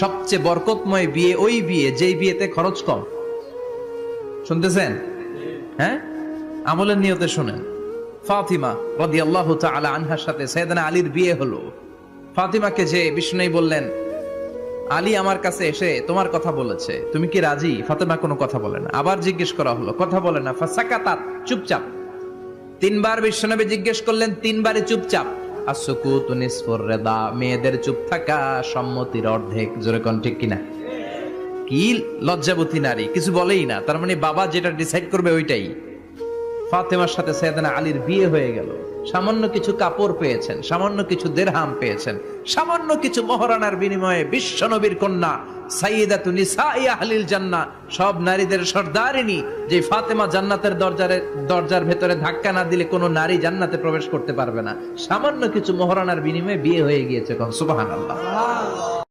সবচেয়ে বরকতময় বিয়ে ওই বিয়ে যেই বিয়েতে খরচ কম। শুনতেছেন? হ্যাঁ, আমলের নিয়তে শুনেন। ফাতিমা রাদিয়াল্লাহু তাআলা আনহার সাথে সাইয়েদনা আলীর বিয়ে হলো। ফাতিমাকে যে বিষ্ণু বললেন, আলী আমার কাছে এসে তোমার কথা বলেছে, তুমি কি রাজি? ফাতিমা কোনো কথা বলে না। আবার জিজ্ঞেস করা হলো, কথা বলে না। ফাসাকাতাত, চুপচাপ। তিনবার বিশ্বনবী জিজ্ঞেস করলেন, তিনবারই চুপচাপ। আসুকুতু নিসফুর রিদা, মেয়েদের চুপ থাকা সম্মতির অর্ধেক। জোরে কোন ঠিক কিনা? কি লজ্জাবতী নারী, কিছু বলেই না। তার মানে বাবা যেটা ডিসাইড করবে ওইটাই। ফাতেমার সাথে সাইয়েদনা আলীর বিয়ে হয়ে গেল। সামান্য কিছু কাপড় পেয়েছেন, সামান্য কিছু দিরহাম পেয়েছেন, সামান্য কিছু মহরানার বিনিময়ে বিশ্বনবীর কন্যা সাইয়্যিদাতু নিসাই আহলিল জান্নাহ, সব নারীদের সর্দারিনী, যে ফাতেমা জান্নাতের দরজার ভেতরে ধাক্কা না দিলে কোনো নারী জান্নাতে প্রবেশ করতে পারবে না। সামান্য কিছু মহরানার বিনিময়ে বিয়ে হয়ে গিয়েছে। সুবহানাল্লাহ।